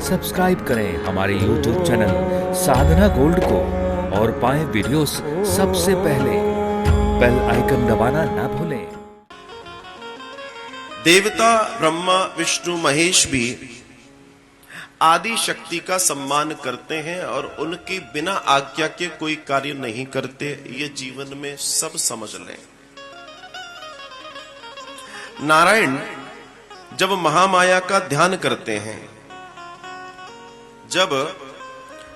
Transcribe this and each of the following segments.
Subscribe करें हमारे YouTube channel साधना gold को और पाएं वीडियोस सबसे पहले। बेल आइकन दबाना ना भूलें। देवता ब्रह्मा विष्णु महेश भी आदि शक्ति का सम्मान करते हैं और उनके बिना आज्ञा के कोई कार्य नहीं करते। ये जीवन में सब समझ लें। नारायण जब महामाया का ध्यान करते हैं, जब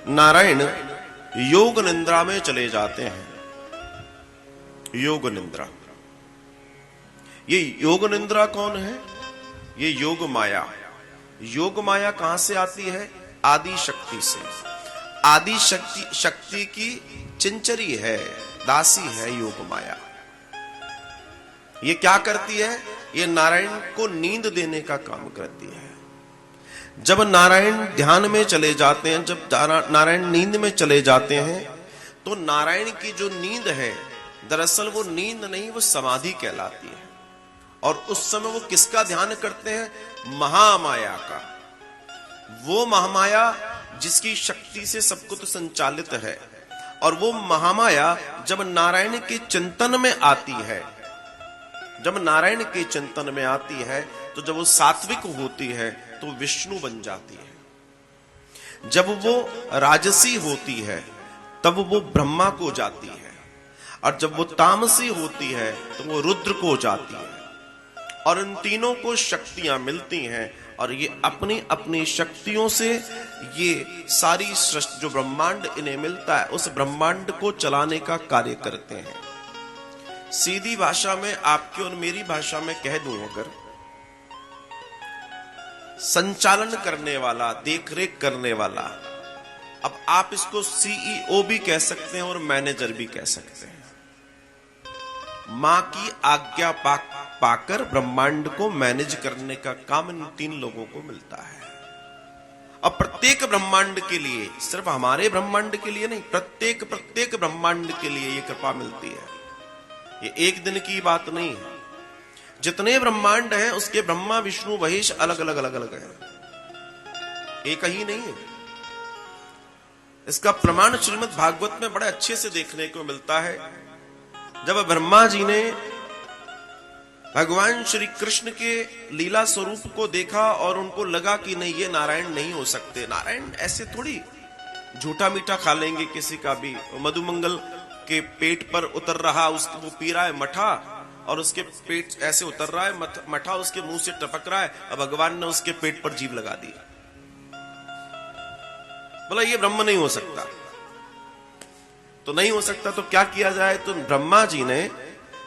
नारायण योग निद्रा में चले जाते हैं, योग निद्रा, ये योग निद्रा कौन है? ये योग माया। योग माया कहां से आती है? आदि शक्ति से। आदि शक्ति की चिंचरी है, दासी है योग माया। ये क्या करती है? ये नारायण को नींद देने का काम करती है। जब नारायण ध्यान में चले जाते हैं, जब नारायण नींद में चले जाते हैं, तो नारायण की जो नींद है, दरअसल वो नींद नहीं, वो समाधि कहलाती है। और उस समय वो किसका ध्यान करते हैं? महामाया का। वो महामाया जिसकी शक्ति से सब कुछ संचालित है। और वो महामाया जब नारायण के चिंतन में आती है, जब नारायण के चिंतन में आती है, तो जब वो सात्विक होती है तो विष्णु बन जाती है। जब वो राजसी होती है तब वो ब्रह्मा को जाती है। और जब वो तामसी होती है तो वो रुद्र को जाती है। और इन तीनों को शक्तियां मिलती हैं और ये अपनी अपनी शक्तियों से ये सारी सृष्टि, जो ब्रह्मांड इन्हें मिलता है, उस ब्रह्मांड को चलाने का कार्य करते हैं। सीधी भाषा में आपकी और मेरी भाषा में कह दूं, अगर संचालन करने वाला, देखरेख करने वाला, अब आप इसको सीईओ भी कह सकते हैं और मैनेजर भी कह सकते हैं। मां की आज्ञा पाकर ब्रह्मांड को मैनेज करने का काम इन तीन लोगों को मिलता है। अब प्रत्येक ब्रह्मांड के लिए, सिर्फ हमारे ब्रह्मांड के लिए नहीं, प्रत्येक ब्रह्मांड के लिए ये कृपा मिलती है। ये एक दिन की बात नहीं है। जितने ब्रह्मांड हैं उसके ब्रह्मा विष्णु महेश अलग अलग है, एक ही नहीं है। इसका प्रमाण श्रीमद् भागवत में बड़े अच्छे से देखने को मिलता है। जब ब्रह्मा जी ने भगवान श्री कृष्ण के लीला स्वरूप को देखा और उनको लगा कि नहीं, ये नारायण नहीं हो सकते। नारायण ऐसे थोड़ी झूठा मीठा खा लेंगे किसी का भी। मधुमंगल के पेट पर उतर रहा, वो पी रहा है मठा, और उसके पेट ऐसे उतर रहा है, मठा उसके मुंह से टपक रहा है। अब भगवान ने उसके पेट पर जीभ लगा दी। बोला ये ब्रह्म नहीं हो सकता। तो नहीं हो सकता तो क्या किया जाए? तो ब्रह्मा जी ने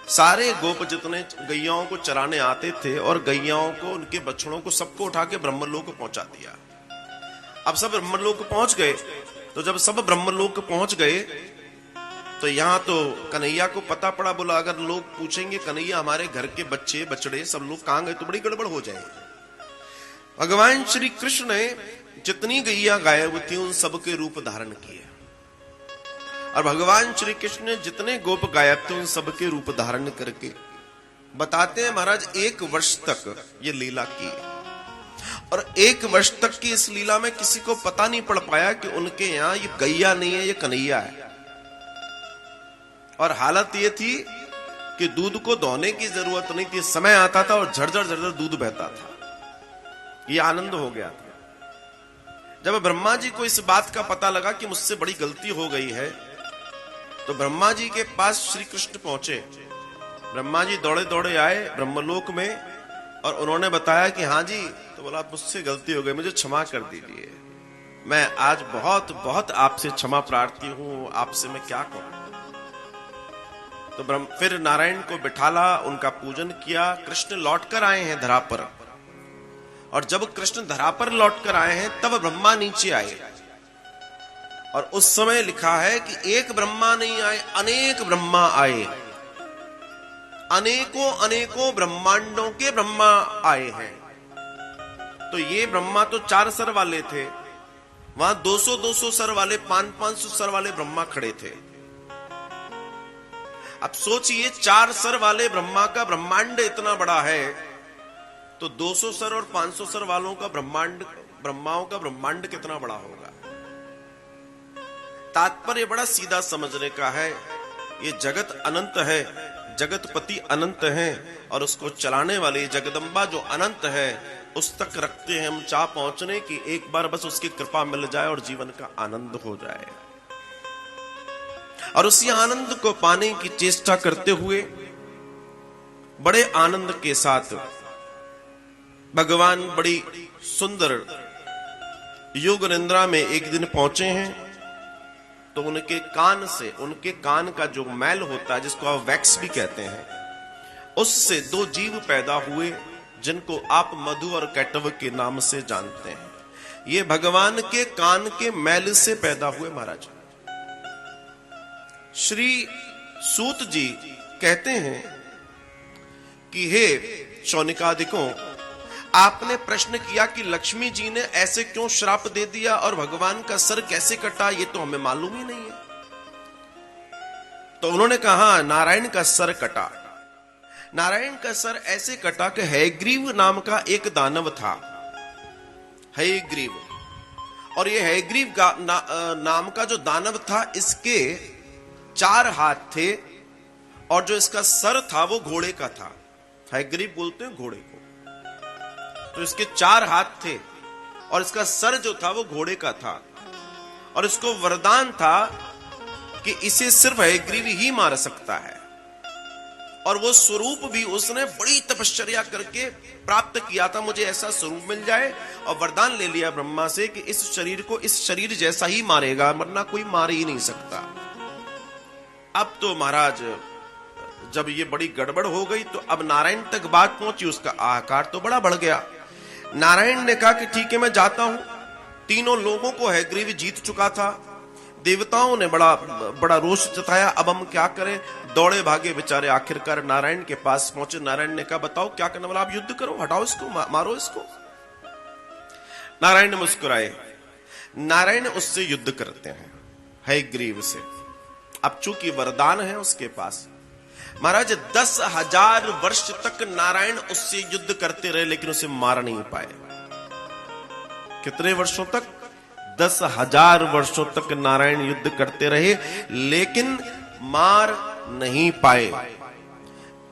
सारे गोप जितने गैयाओं को चराने आते थे और गैयाओं को, उनके बछड़ों को, सबको उठा के ब्रह्मलोक पहुंचा दिया। अब सब ब्रह्मलोक पहुंच गए। तो जब सब ब्रह्मलोक पहुंच गए तो यहां तो कन्हैया को पता पड़ा। बोला अगर लोग पूछेंगे कन्हैया हमारे घर के बच्चे बछड़े सब लोग कहां गए, तो बड़ी गड़बड़ हो जाएगी। भगवान श्री कृष्ण ने जितनी गैया गायब थी उन सबके रूप धारण किए। और भगवान श्री कृष्ण ने जितने गोप गायब थे उन सबके रूप धारण करके बताते हैं महाराज 1 वर्ष तक ये लीला की। और 1 वर्ष तक की इस लीला में किसी को पता नहीं पड़ पाया कि उनके यहां ये गैया नहीं है, ये कन्हैया है। और हालत ये थी कि दूध को दोहने की जरूरत नहीं थी। समय आता था और झरझर दूध बहता था। ये आनंद हो गया था। जब ब्रह्मा जी को इस बात का पता लगा कि मुझसे बड़ी गलती हो गई है, तो ब्रह्मा जी के पास श्री कृष्ण पहुंचे। ब्रह्मा जी दौड़े दौड़े आए ब्रह्मलोक में और उन्होंने बताया कि हाँ जी। तो बोला मुझसे गलती हो गई, मुझे क्षमा कर दीजिए। मैं आज बहुत बहुत आपसे क्षमा प्रार्थी हूं, आपसे मैं क्या कहूं। तो फिर नारायण को बिठाला, उनका पूजन किया। कृष्ण लौटकर आए हैं धरा पर। और जब कृष्ण धरा पर लौटकर आए हैं तब ब्रह्मा नीचे आए। और उस समय लिखा है कि एक ब्रह्मा नहीं आए, अनेक ब्रह्मा आए। अनेकों ब्रह्मांडों के ब्रह्मा आए हैं। तो ये ब्रह्मा तो 4 सर वाले थे, वहां 200 सर वाले, 500 सर वाले ब्रह्मा खड़े थे। अब सोचिए 4 सर वाले ब्रह्मा का ब्रह्मांड इतना बड़ा है, तो 200 सर और 500 सर वालों का ब्रह्मांड ब्रह्माओं का ब्रह्मांड कितना बड़ा होगा। तात्पर्य बड़ा सीधा समझने का है। ये जगत अनंत है, जगतपति अनंत है, और उसको चलाने वाली जगदम्बा जो अनंत है, उस तक रखते हैं हम चाह पहुंचने की एक बार बस उसकी कृपा मिल जाए और जीवन का आनंद हो जाए। और उसी आनंद को पाने की चेष्टा करते हुए बड़े आनंद के साथ भगवान बड़ी सुंदर योग निद्रा में एक दिन पहुंचे हैं। तो उनके कान से, उनके कान का जो मैल होता है जिसको आप वैक्स भी कहते हैं, उससे दो जीव पैदा हुए जिनको आप मधु और कैटव के नाम से जानते हैं। ये भगवान के कान के मैल से पैदा हुए महाराज। श्री सूत जी कहते हैं कि हे शौनिकादिकों, आपने प्रश्न किया कि लक्ष्मी जी ने ऐसे क्यों श्राप दे दिया और भगवान का सर कैसे कटा, ये तो हमें मालूम ही नहीं है। तो उन्होंने कहा नारायण का सर कटा। नारायण का सर ऐसे कटा कि हयग्रीव नाम का एक दानव था, हयग्रीव। और ये हयग्रीव का नाम का जो दानव था, इसके 4 हाथ थे और जो इसका सर था वो घोड़े का था। हयग्रीव बोलते हैं घोड़े को। तो इसके 4 हाथ थे और इसका सर जो था वो घोड़े का था। और इसको वरदान था कि इसे सिर्फ हयग्रीव ही मार सकता है। और वो स्वरूप भी उसने बड़ी तपश्चर्या करके प्राप्त किया था, मुझे ऐसा स्वरूप मिल जाए। और वरदान ले लिया ब्रह्मा से कि इस शरीर को इस शरीर जैसा ही मारेगा, वरना कोई मार ही नहीं सकता। अब तो महाराज जब ये बड़ी गड़बड़ हो गई तो अब नारायण तक बात पहुंची, उसका आकार तो बड़ा बढ़ गया। नारायण ने कहा कि ठीक है मैं जाता हूं। तीनों लोगों को हयग्रीव जीत चुका था। देवताओं ने बड़ा रोष जताया, अब हम क्या करें। दौड़े भागे बेचारे आखिरकार नारायण के पास पहुंचे। नारायण ने कहा बताओ क्या करना, बोला आप युद्ध करो, हटाओ इसको, मारो इसको। नारायण ने मुस्कुराए। नारायण उससे युद्ध करते हैं, हयग्रीव से। अब चूंकि वरदान है उसके पास, महाराज 10,000 वर्ष तक नारायण उससे युद्ध करते रहे, लेकिन उसे मार नहीं पाए। कितने वर्षों तक? 10,000 वर्षों तक नारायण युद्ध करते रहे, लेकिन मार नहीं पाए।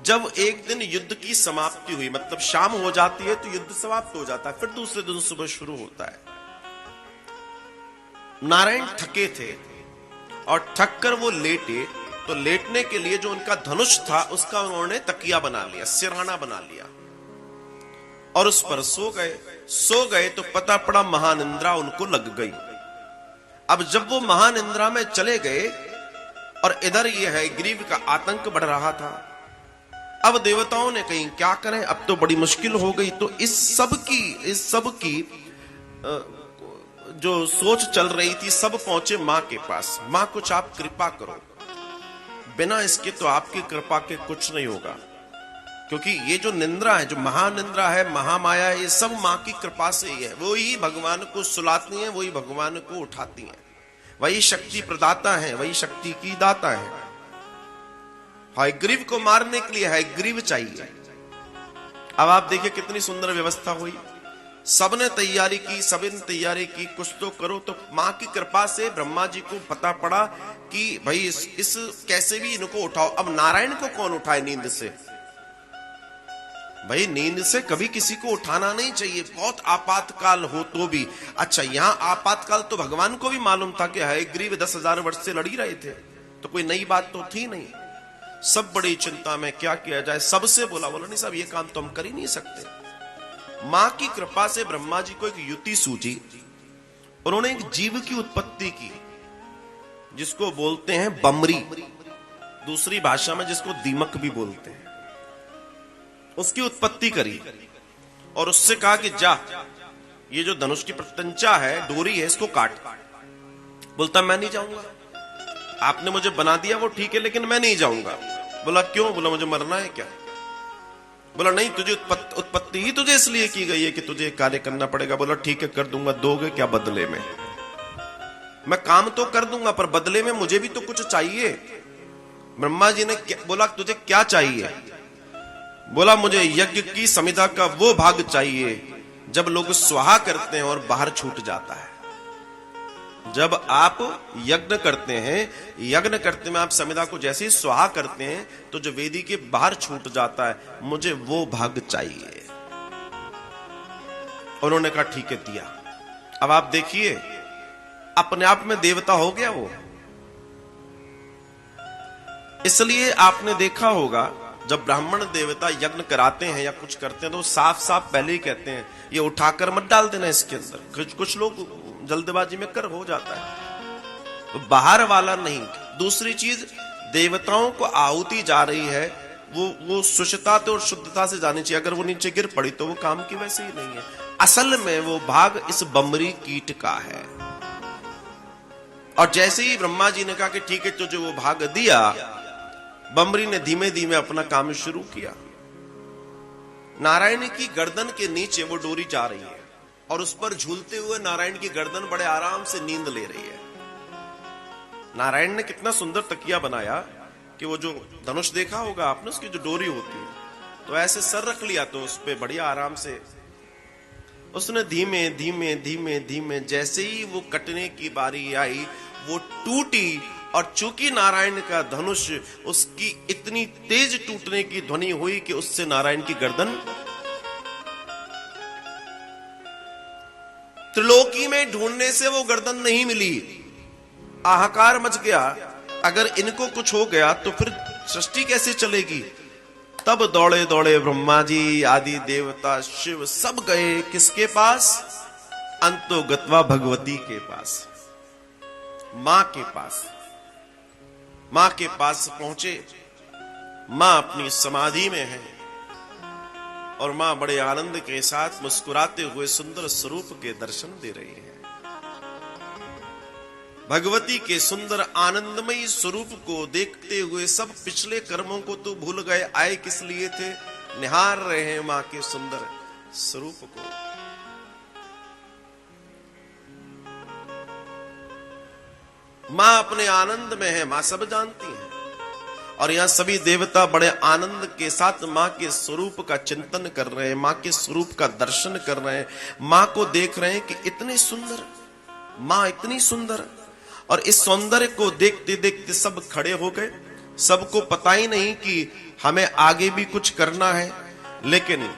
जब एक दिन युद्ध की समाप्ति हुई, मतलब शाम हो जाती है तो युद्ध समाप्त हो जाता है, फिर दूसरे दिन सुबह शुरू होता है। नारायण थके थे और थक कर वो लेटे, तो लेटने के लिए जो उनका धनुष था उसका उन्होंने तकिया बना लिया, सिरहाना बना लिया और उस पर सो गए तो पता पड़ा महानिंद्रा उनको लग गई। अब जब वो महानिंद्रा में चले गए और इधर ये हयग्रीव का आतंक बढ़ रहा था, अब देवताओं ने कहीं क्या करें, अब तो बड़ी मुश्किल हो गई। तो इस सब की जो सोच चल रही थी, सब पहुंचे मां के पास। मां कुछ आप कृपा करो, बिना इसके तो आपकी कृपा के कुछ नहीं होगा। क्योंकि ये जो निंद्रा है, जो महानिंद्रा है, महामाया, ये सब मां की कृपा से ही है। वो ही भगवान को सुलाती हैं, वही भगवान को उठाती हैं, वही शक्ति प्रदाता है, वही शक्ति की दाता है। हयग्रीव को मारने के लिए हयग्रीव चाहिए। अब आप देखिए कितनी सुंदर व्यवस्था हुई। सबने तैयारी की, कुछ तो करो। तो मां की कृपा से ब्रह्मा जी को पता पड़ा कि भाई इस कैसे भी इनको उठाओ। अब नारायण को कौन उठाए नींद से? भाई नींद से कभी किसी को उठाना नहीं चाहिए, बहुत आपातकाल हो तो भी। अच्छा, यहां आपातकाल तो भगवान को भी मालूम था कि हयग्रीव 10,000 वर्ष से लड़ ही रहे थे, तो कोई नई बात तो थी नहीं। सब बड़ी चिंता में क्या किया जाए। सबसे बोला नहीं साहब ये काम तो हम कर ही नहीं सकते। मां की कृपा से ब्रह्मा जी को एक युक्ति सूझी। उन्होंने एक जीव की उत्पत्ति की जिसको बोलते हैं बमरी, दूसरी भाषा में जिसको दीमक भी बोलते हैं। उसकी उत्पत्ति करी और उससे कहा कि जा, ये जो धनुष की प्रत्यंचा है, डोरी है, इसको काट। बोलता मैं नहीं जाऊंगा, आपने मुझे बना दिया वो ठीक है, लेकिन मैं नहीं जाऊंगा। बोला क्यों? बोला मुझे मरना है क्या? बोला नहीं, तुझे उत्पत्ति ही तुझे इसलिए की गई है कि तुझे कार्य करना पड़ेगा। बोला ठीक है कर दूंगा, दोगे क्या बदले में? मैं काम तो कर दूंगा पर बदले में मुझे भी तो कुछ चाहिए। ब्रह्मा जी ने बोला तुझे क्या चाहिए? बोला मुझे यज्ञ की समिधा का वो भाग चाहिए जब लोग स्वाहा करते हैं और बाहर छूट जाता है। जब आप यज्ञ करते हैं, यज्ञ करते में आप समिधा को जैसे ही स्वाहा करते हैं तो जो वेदी के बाहर छूट जाता है, मुझे वो भाग चाहिए। उन्होंने कहा ठीक है, दिया। अब आप देखिए, अपने आप में देवता हो गया वो। इसलिए आपने देखा होगा जब ब्राह्मण देवता यज्ञ कराते हैं या कुछ करते हैं तो साफ साफ पहले ही कहते हैं ये उठाकर मत डाल देना इसके अंदर। कुछ लोग जल्दबाजी में कर हो जाता है, तो बाहर वाला नहीं। दूसरी चीज, देवताओं को आहुति जा रही है, वो शुचिता और शुद्धता से जानी चाहिए। अगर वो नीचे गिर पड़ी तो वो काम की वैसे ही नहीं है। असल में वो भाग इस बमरी कीट का है। और जैसे ही ब्रह्मा जी ने कहा कि ठीक है, तो जो वो भाग दिया, बमरी ने धीमे धीमे अपना काम शुरू किया। नारायण की गर्दन के नीचे वो डोरी जा रही है और उस पर झूलते हुए नारायण की गर्दन बड़े आराम से नींद ले रही है। नारायण ने कितना सुंदर तकिया बनाया कि वो जो धनुष देखा होगा आपने, उसकी जो डोरी होती है, तो ऐसे सर रख लिया तो उस पे बढ़िया आराम से उसने धीमे धीमे धीमे धीमे जैसे ही वो कटने की बारी आई, वो टूटी। और चूंकि नारायण का धनुष, उसकी इतनी तेज टूटने की ध्वनि हुई कि उससे नारायण की गर्दन त्रिलोकी में ढूंढने से वो गर्दन नहीं मिली। हाहाकार मच गया, अगर इनको कुछ हो गया तो फिर सृष्टि कैसे चलेगी। तब दौड़े दौड़े ब्रह्मा जी आदि देवता शिव सब गए किसके पास? अंतो गत्वा भगवती के पास, मां के पास। मां के पास पहुंचे, मां अपनी समाधि में है और मां बड़े आनंद के साथ मुस्कुराते हुए सुंदर स्वरूप के दर्शन दे रही है। भगवती के सुंदर आनंदमयी स्वरूप को देखते हुए सब पिछले कर्मों को तो भूल गए, आए किस लिए थे? निहार रहे हैं मां के सुंदर स्वरूप को। मां अपने आनंद में है, मां सब जानती है। और यहां सभी देवता बड़े आनंद के साथ मां के स्वरूप का चिंतन कर रहे हैं, मां के स्वरूप का दर्शन कर रहे हैं, मां को देख रहे हैं कि इतनी सुंदर मां, इतनी सुंदर। और इस सौंदर्य को देखते देखते सब खड़े हो गए। सबको पता ही नहीं कि हमें आगे भी कुछ करना है, लेकिन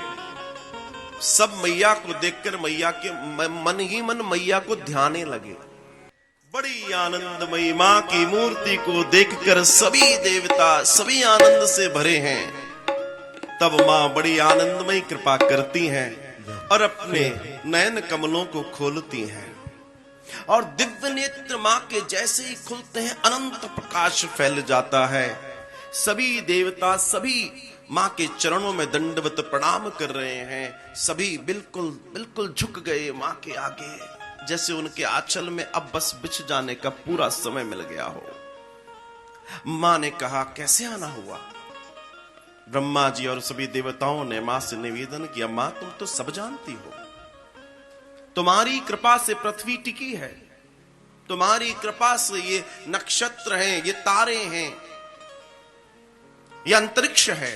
सब मैया को देखकर मैया के मन ही मन मैया को ध्याने लगे। बड़ी आनंदमयी मां की मूर्ति को देखकर सभी देवता सभी आनंद से भरे हैं। तब मां बड़ी आनंदमयी कृपा करती हैं और अपने नयन कमलों को खोलती हैं और दिव्य नेत्र मां के जैसे ही खुलते हैं अनंत प्रकाश फैल जाता है। सभी देवता सभी मां के चरणों में दंडवत प्रणाम कर रहे हैं। सभी बिल्कुल बिल्कुल झुक गए मां के आगे, जैसे उनके आंचल में अब बस बिछ जाने का पूरा समय मिल गया हो। मां ने कहा कैसे आना हुआ? ब्रह्मा जी और सभी देवताओं ने मां से निवेदन किया, मां तुम तो सब जानती हो, तुम्हारी कृपा से पृथ्वी टिकी है, तुम्हारी कृपा से ये नक्षत्र हैं, ये तारे हैं, ये अंतरिक्ष है,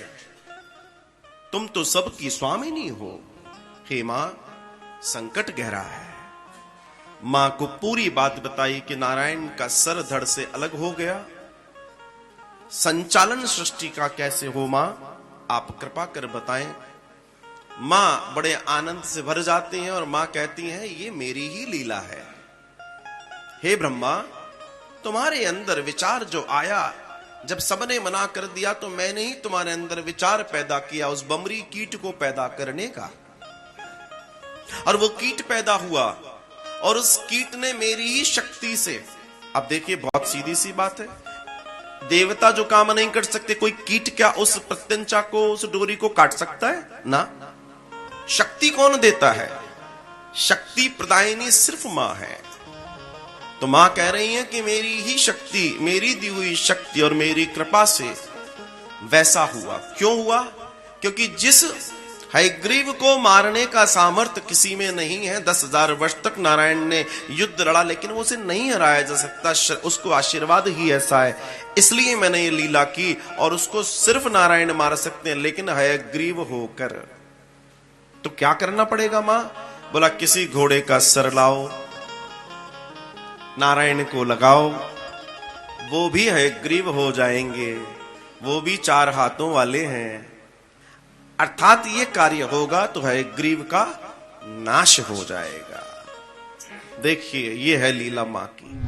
तुम तो सबकी स्वामिनी हो। हे मां, संकट गहरा है। मां को पूरी बात बताई कि नारायण का सर धड़ से अलग हो गया, संचालन सृष्टि का कैसे हो मां, आप कृपा कर बताएं। मां बड़े आनंद से भर जाती हैं और मां कहती हैं ये मेरी ही लीला है। हे ब्रह्मा, तुम्हारे अंदर विचार जो आया, जब सबने मना कर दिया तो मैंने ही तुम्हारे अंदर विचार पैदा किया उस बमरी कीट को पैदा करने का। और वो कीट पैदा हुआ और उस कीट ने मेरी ही शक्ति से, अब देखिए बहुत सीधी सी बात है, देवता जो काम नहीं कर सकते, कोई कीट क्या उस प्रत्यंचा को, उस डोरी को काट सकता है ना? शक्ति कौन देता है? शक्ति प्रदायिनी सिर्फ मां है। तो मां कह रही है कि मेरी ही शक्ति, मेरी दी हुई शक्ति और मेरी कृपा से वैसा हुआ। क्यों हुआ? क्योंकि जिस हयग्रीव को मारने का सामर्थ्य किसी में नहीं है, 10,000 वर्ष तक नारायण ने युद्ध लड़ा लेकिन वो उसे नहीं हराया जा सकता, उसको आशीर्वाद ही ऐसा है, इसलिए मैंने ये लीला की। और उसको सिर्फ नारायण मार सकते हैं, लेकिन हयग्रीव होकर। तो क्या करना पड़ेगा मां? बोला किसी घोड़े का सर लाओ, नारायण को लगाओ, वो भी हयग्रीव हो जाएंगे, वो भी 4 हाथों वाले हैं। अर्थात ये कार्य होगा तो हयग्रीव का नाश हो जाएगा। देखिए ये है लीला मां की।